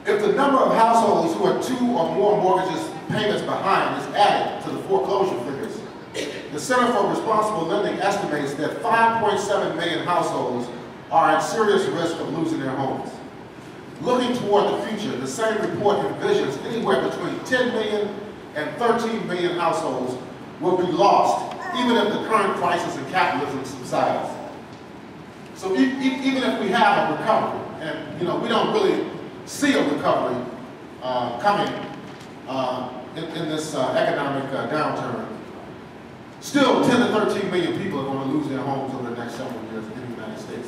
If the number of households who are 2 or more mortgages payments behind is added to the foreclosure figures, the Center for Responsible Lending estimates that 5.7 million households are at serious risk of losing their homes. Looking toward the future, the same report envisions anywhere between 10 million and 13 million households will be lost, even if the current crisis in capitalism subsides. So even if we have a recovery, and we don't really see a recovery coming in this economic downturn, still 10 to 13 million people are going to lose their homes over the next several years in the United States.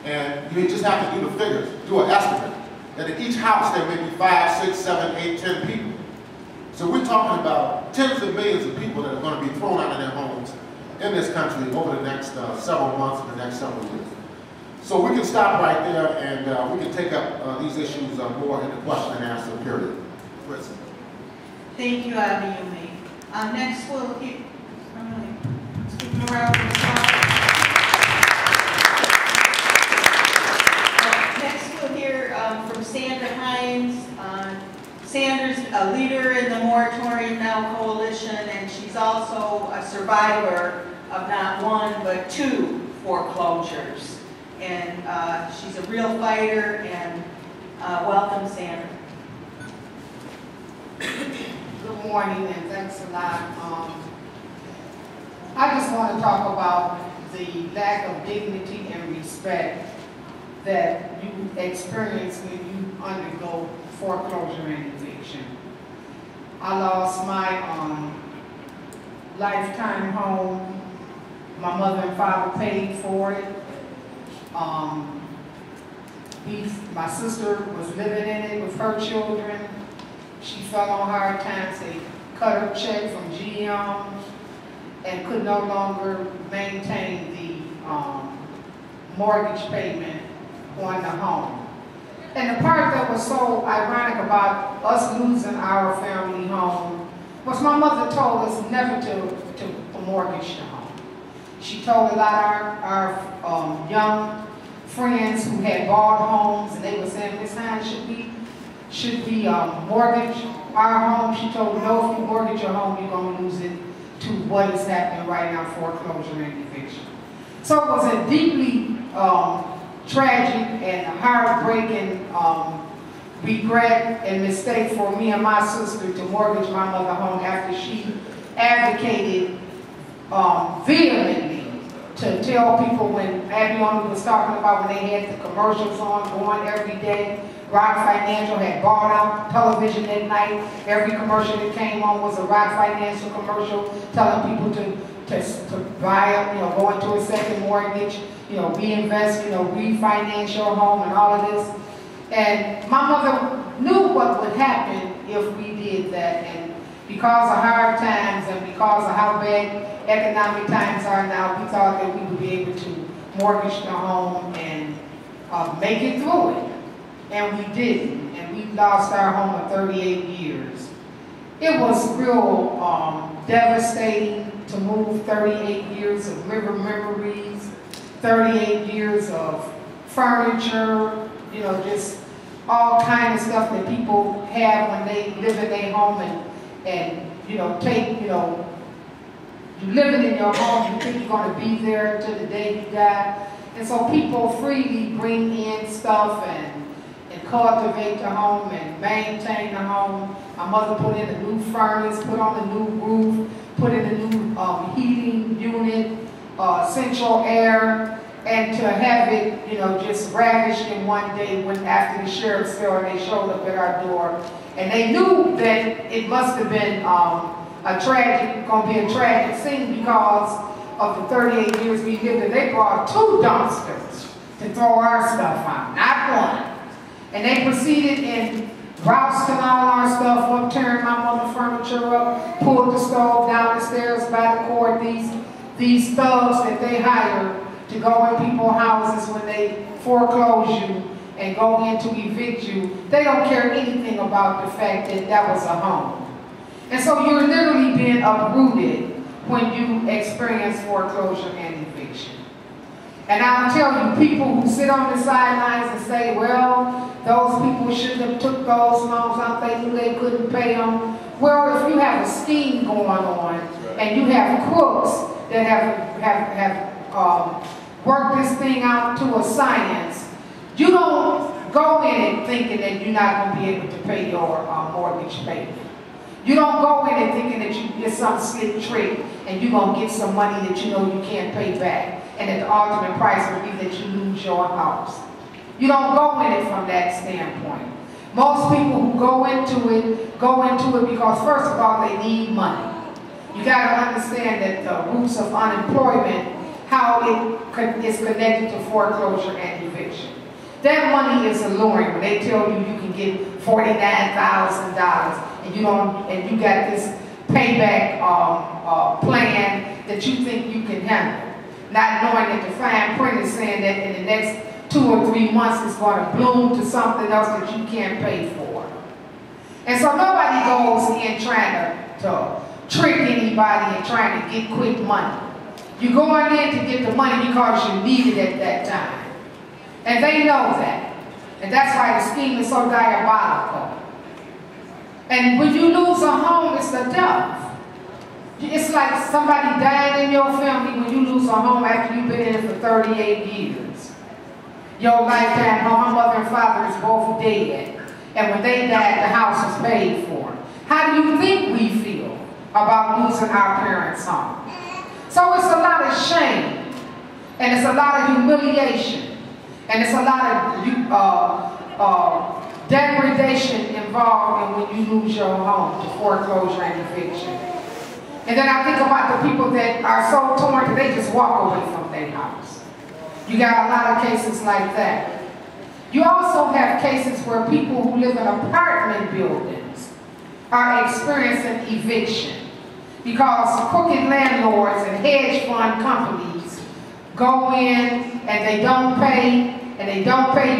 And you just have to do the figures, do an estimate, that in each house there may be 5, 6, 7, 8, 10 people. So we're talking about tens of millions of people that are going to be thrown out of their homes in this country over the next several months and the next several years. So we can stop right there, and we can take up these issues more in the question and answer period. Chris. Thank you, Abiyumi. Next we'll hear around the side. Next we'll hear from Sandra Hines. Sandra's a leader in the Moratorium NOW coalition, and she's also a survivor of not 1 but 2 foreclosures. And she's a real fighter, and welcome, Sandra. Good morning, and thanks a lot. I just want to talk about the lack of dignity and respect that you experience when you undergo foreclosure and eviction. I lost my lifetime home. My mother and father paid for it. My sister was living in it with her children. She fell on hard times. They cut her check from GM and could no longer maintain the mortgage payment on the home. And the part that was so ironic about us losing our family home was my mother told us never to mortgage the home. She told a lot of our young friends who had bought homes, and they were saying, Miss Hines, should we mortgage our home? She told them, no, if you mortgage your home, you're going to lose it to what is happening right now, foreclosure and eviction. So it was a deeply tragic and heartbreaking regret and mistake for me and my sister to mortgage my mother home after she advocated vehemently to tell people, when Abiyumi was talking about when they had the commercials on going every day. Rock Financial had bought out television at night. Every commercial that came on was a Rock Financial commercial telling people to buy up, go into a second mortgage, reinvest, refinance your home and all of this. And my mother knew what would happen if we did that. And because of hard times and because of how bad economic times are now, we thought that we would be able to mortgage the home and make it through it. And we didn't. And we lost our home of 38 years. It was real devastating to move 38 years of memories, 38 years of furniture, just all kinds of stuff that people have when they live in their home and you're living in your home, you think you're going to be there until the day you die. And so people freely bring in stuff and cultivate the home and maintain the home. My mother put in a new furnace, put on a new roof, put in a new heating unit, central air, and to have it, just ravished in one day when after the sheriff's sale and they showed up at our door. And they knew that it must have been going to be a tragic scene because of the 38 years we lived there. They brought 2 dumpsters to throw our stuff out, not one. And they proceeded in rousting all our stuff up, tearing my mother's furniture up, pulled the stove down the stairs by the cord. These thugs that they hire to go in people's houses when they foreclose you and go in to evict you, they don't care anything about the fact that that was a home. And so you're literally being uprooted when you experience foreclosure and eviction. And I'll tell you, people who sit on the sidelines and say, well, those people shouldn't have took those loans out, they knew they couldn't pay them. Well, if you have a scheme going on and you have crooks that have worked this thing out to a science, you don't go in it thinking that you're not going to be able to pay your mortgage payment. You don't go in it thinking that you get some slick trick and you're going to get some money that you know you can't pay back, and that the ultimate price will be that you lose your house. You don't go in it from that standpoint. Most people who go into it because, first of all, they need money. You got to understand that the roots of unemployment, how it is connected to foreclosure and eviction. That money is alluring when they tell you you can get $49,000 and you got this payback plan that you think you can handle, not knowing that the fine print is saying that in the next 2 or 3 months it's going to bloom to something else that you can't pay for. And so nobody goes in trying to trick anybody and trying to get quick money. You're going in to get the money because you need it at that time. And they know that. And that's why the scheme is so diabolical. And when you lose a home, it's the death. It's like somebody dying in your family when you lose a home after you've been in it for 38 years. Your lifetime home, my mother and father is both dead. And when they died, the house was paid for. How do you think we feel about losing our parents' home? So it's a lot of shame. And it's a lot of humiliation. And it's a lot of degradation involved in when you lose your home to foreclosure and eviction. And then I think about the people that are so torn that they just walk away from their house. You got a lot of cases like that. You also have cases where people who live in apartment buildings are experiencing eviction because crooked landlords and hedge fund companies go in and they don't pay,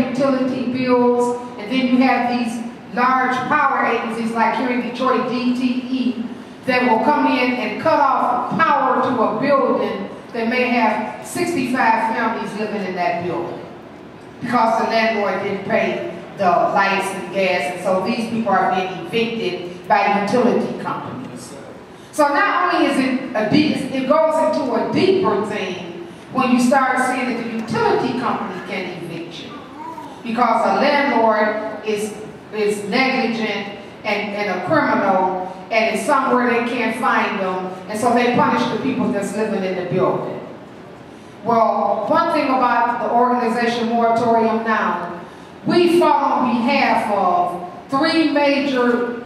utility bills, and then you have these large power agencies like here in Detroit, DTE, that will come in and cut off power to a building that may have 65 families living in that building because the landlord didn't pay the lights and gas, and so these people are being evicted by utility companies. So not only is it goes into a deeper thing when you start seeing that the utility company can evict you because a landlord is negligent and a criminal and is somewhere they can't find them, and so they punish the people that's living in the building. Well, one thing about the organization Moratorium Now, we fought on behalf of 3 major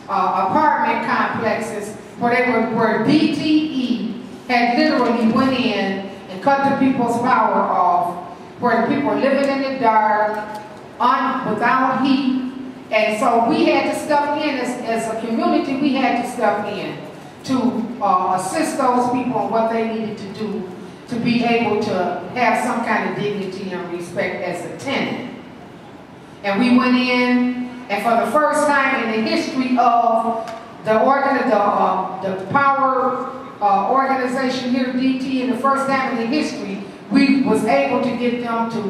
apartment complexes where DTE had literally went in and cut the people's power off, where the people were living in the dark, without heat. And so we had to step in as a community, we had to step in to assist those people in what they needed to do to be able to have some kind of dignity and respect as a tenant. And we went in, and for the first time in the history of the power organization here at DT, in the first time in the history, we was able to get them to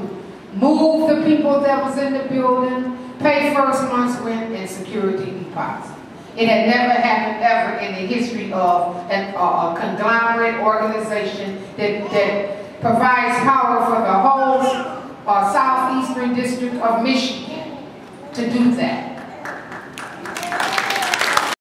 move the people that was in the building, pay first month's rent and security deposit. It had never happened ever in the history of a conglomerate organization that provides power for the whole southeastern district of Michigan to do that.